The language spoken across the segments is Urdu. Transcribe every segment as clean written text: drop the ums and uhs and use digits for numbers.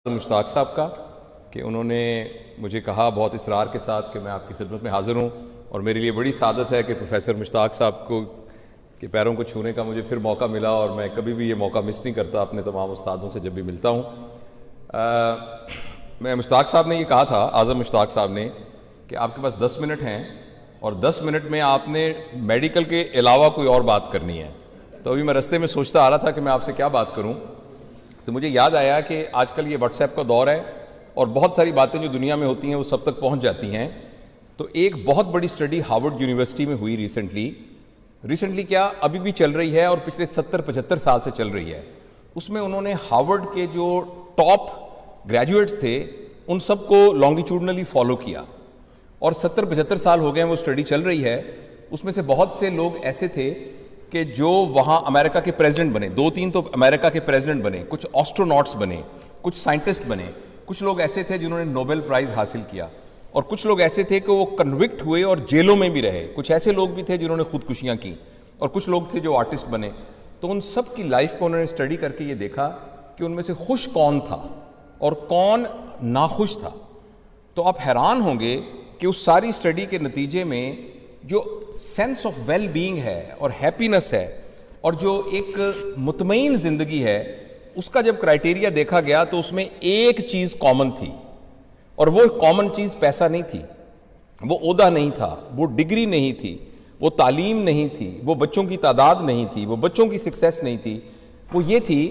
مشتاق صاحب کا کہ انہوں نے مجھے کہا بہت اصرار کے ساتھ کہ میں آپ کی خدمت میں حاضر ہوں، اور میرے لیے بڑی سعادت ہے کہ پروفیسر مشتاق صاحب کو کے پیروں کو چھونے کا مجھے پھر موقع ملا، اور میں کبھی بھی یہ موقع مس نہیں کرتا اپنے تمام استادوں سے جب بھی ملتا ہوں۔ میں مشتاق صاحب نے یہ کہا تھا، اعظم مشتاق صاحب نے، کہ آپ کے پاس 10 منٹ ہیں اور 10 منٹ میں آپ نے میڈیکل کے علاوہ کوئی اور بات کرنی ہے۔ تو ابھی میں رستے میں سوچتا آ رہا تھا کہ میں آپ سے کیا بات کروں، تو مجھے یاد آیا کہ آج کل یہ واٹس ایپ کا دور ہے اور بہت ساری باتیں جو دنیا میں ہوتی ہیں وہ سب تک پہنچ جاتی ہیں۔ تو ایک بہت بڑی سٹڈی ہارورڈ یونیورسٹی میں ہوئی ریسنٹلی کیا ابھی بھی چل رہی ہے اور پچھلے 70-75 سال سے چل رہی ہے۔ اس میں انہوں نے ہارورڈ کے جو ٹاپ گریجویٹس تھے ان سب کو لانگیٹیوڈنلی فالو کیا، اور 70-75 سال ہو گئے ہیں وہ سٹڈی چل رہی ہے۔ اس میں سے بہت سے لوگ ایسے تھے کہ جو وہاں امریکہ کے پریزیڈنٹ بنے، 2-3 تو امریکہ کے پریزیڈنٹ بنے، کچھ آسٹروناٹس بنے، کچھ سائنٹسٹ بنے، کچھ لوگ ایسے تھے جنہوں نے نوبل پرائز حاصل کیا، اور کچھ لوگ ایسے تھے کہ وہ کنوکٹ ہوئے اور جیلوں میں بھی رہے، کچھ ایسے لوگ بھی تھے جنہوں نے خودکشیاں کی، اور کچھ لوگ تھے جو آرٹسٹ بنے۔ تو ان سب کی لائف کو انہوں نے اسٹڈی کر کے یہ دیکھا کہ ان میں سے خوش کون تھا اور کون ناخوش تھا۔ تو آپ حیران ہوں گے کہ اس ساری اسٹڈی کے نتیجے میں جو سینس آف ویل بینگ ہے اور ہیپینس ہے اور جو ایک مطمئن زندگی ہے، اس کا جب کرائٹیریا دیکھا گیا تو اس میں ایک چیز کامن تھی، اور وہ کامن چیز پیسہ نہیں تھی، وہ عہدہ نہیں تھا، وہ ڈگری نہیں تھی، وہ تعلیم نہیں تھی، وہ بچوں کی تعداد نہیں تھی، وہ بچوں کی سکسیس نہیں تھی۔ وہ یہ تھی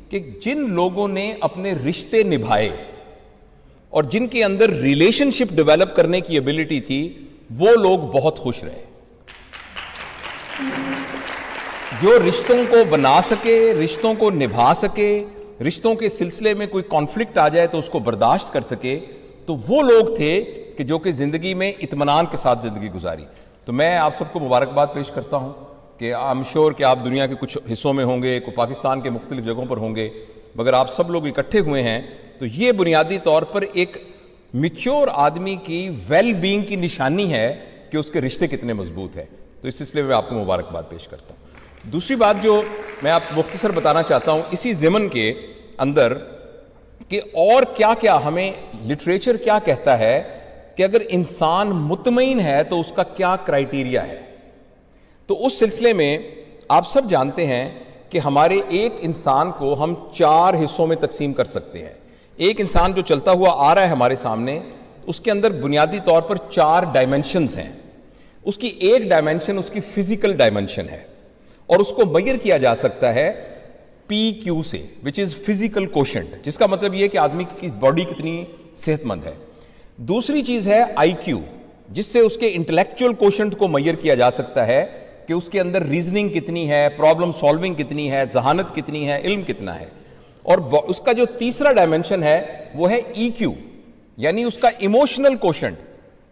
کہ جن لوگوں نے اپنے رشتے نبھائے اور جن کے اندر ریلیشن شپ ڈیولپ کرنے کی ایبلٹی تھی، وہ لوگ بہت خوش رہے۔ جو رشتوں کو بنا سکے، رشتوں کو نبھا سکے، رشتوں کے سلسلے میں کوئی کانفلکٹ آ جائے تو اس کو برداشت کر سکے، تو وہ لوگ تھے کہ جو کہ زندگی میں اطمینان کے ساتھ زندگی گزاری۔ تو میں آپ سب کو مبارکباد پیش کرتا ہوں کہ I'm sure کہ آپ دنیا کے کچھ حصوں میں ہوں گے، پاکستان کے مختلف جگہوں پر ہوں گے، مگر آپ سب لوگ اکٹھے ہوئے ہیں تو یہ بنیادی طور پر ایک میچور آدمی کی ویل بینگ کی نشانی ہے کہ اس کے رشتے کتنے مضبوط ہیں۔ تو اس سلسلے میں آپ کو مبارکباد پیش کرتا ہوں۔ دوسری بات جو میں آپ مختصر بتانا چاہتا ہوں اسی ضمن کے اندر، کہ اور کیا کیا ہمیں لٹریچر کیا کہتا ہے کہ اگر انسان مطمئن ہے تو اس کا کیا کرائیٹیریا ہے۔ تو اس سلسلے میں آپ سب جانتے ہیں کہ ہمارے ایک انسان کو ہم 4 حصوں میں تقسیم کر سکتے ہیں۔ ایک انسان جو چلتا ہوا آ رہا ہے ہمارے سامنے، اس کے اندر بنیادی طور پر 4 ڈائمنشنز ہیں۔ اس کی ایک ڈائمنشن اس کی فزیکل ڈائمنشن ہے، اور اس کو میئر کیا جا سکتا ہے PQ سے، which is physical quotient، جس کا مطلب یہ کہ آدمی کی باڈی کتنی صحت مند ہے۔ دوسری چیز ہے IQ، جس سے اس کے انٹلیکچوئل کوشنٹ کو میئر کیا جا سکتا ہے کہ اس کے اندر ریزننگ کتنی ہے، پرابلم سالونگ کتنی ہے، ذہانت کتنی ہے، علم کتنا ہے۔ اور اس کا جو تیسرا ڈائمنشن ہے وہ ہے EQ، یعنی اس کا ایموشنل کوشنٹ،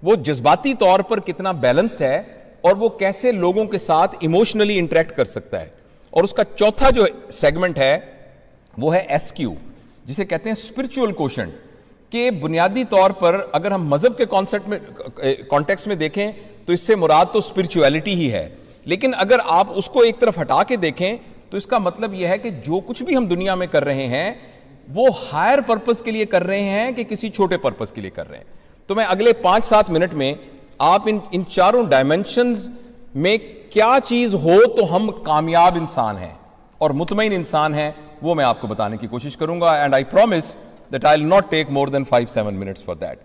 وہ جذباتی طور پر کتنا بیلنسڈ ہے اور وہ کیسے لوگوں کے ساتھ ایموشنلی انٹریکٹ کر سکتا ہے۔ اور اس کا چوتھا جو سیگمنٹ ہے وہ ہے SQ، جسے کہتے ہیں اسپرچول کوشنٹ، کہ بنیادی طور پر اگر ہم مذہب کے کانٹیکس میں دیکھیں تو اس سے مراد تو اسپرچویلٹی ہی ہے، لیکن اگر آپ اس کو ایک طرف ہٹا کے دیکھیں تو اس کا مطلب یہ ہے کہ جو کچھ بھی ہم دنیا میں کر رہے ہیں وہ ہائر پرپس کے لیے کر رہے ہیں کہ کسی چھوٹے پرپس کے لیے کر رہے ہیں۔ تو میں اگلے 5-7 منٹ میں آپ ان 4 ڈائمنشنز میں کیا چیز ہو تو ہم کامیاب انسان ہیں اور مطمئن انسان ہیں، وہ میں آپ کو بتانے کی کوشش کروں گا، and I promise that I'll not take more than 5-7 minutes for that۔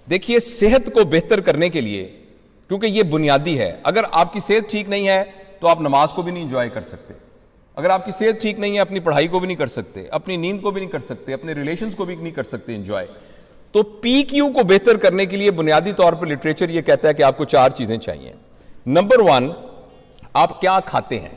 دیکھیے، صحت کو بہتر کرنے کے لیے، کیونکہ یہ بنیادی ہے، اگر آپ کی صحت ٹھیک نہیں ہے تو آپ نماز کو بھی نہیں انجوائے کر سکتے، اگر آپ کی صحت ٹھیک نہیں ہے اپنی پڑھائی کو بھی نہیں کر سکتے، اپنی نیند کو بھی نہیں کر سکتے، اپنے ریلیشنز کو بھی نہیں کر سکتے انجوائے۔ تو PQ کو بہتر کرنے کے لیے بنیادی طور پر لٹریچر یہ کہتا ہے کہ آپ کو 4 چیزیں چاہیے۔ نمبر 1، آپ کیا کھاتے ہیں۔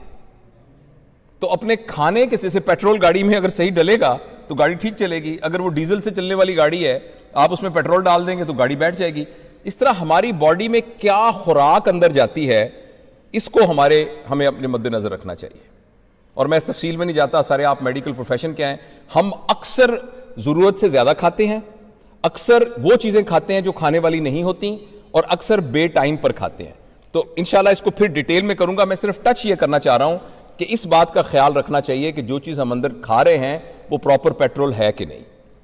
تو اپنے کھانے کے جیسے پیٹرول گاڑی میں اگر صحیح ڈلے گا تو گاڑی ٹھیک چلے گی، اگر وہ ڈیزل سے چلنے والی گاڑی ہے آپ اس میں پیٹرول ڈال دیں گے تو گاڑی بیٹھ جائے گی۔ اس طرح ہماری باڈی میں کیا خوراک اندر جاتی ہے، اس کو ہمیں اپنے مد نظر رکھنا چاہیے۔ اور میں اس تفصیل میں نہیں جاتا، سارے آپ میڈیکل پروفیشن کے ہیں، ہم اکثر ضرورت سے زیادہ کھاتے ہیں، اکثر وہ چیزیں کھاتے ہیں جو کھانے والی نہیں ہوتی، اور اکثر بے ٹائم پر کھاتے ہیں۔ تو انشاءاللہ اس کو پھر ڈیٹیل میں کروں گا، میں صرف ٹچ یہ کرنا چاہ رہا ہوں کہ اس بات کا خیال رکھنا چاہیے کہ جو چیز ہم اندر کھا رہے ہیں وہ پراپر پیٹرول ہے کہ نہیں۔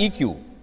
EQ।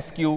SQ।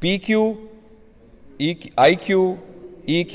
PQ, IQ, EQ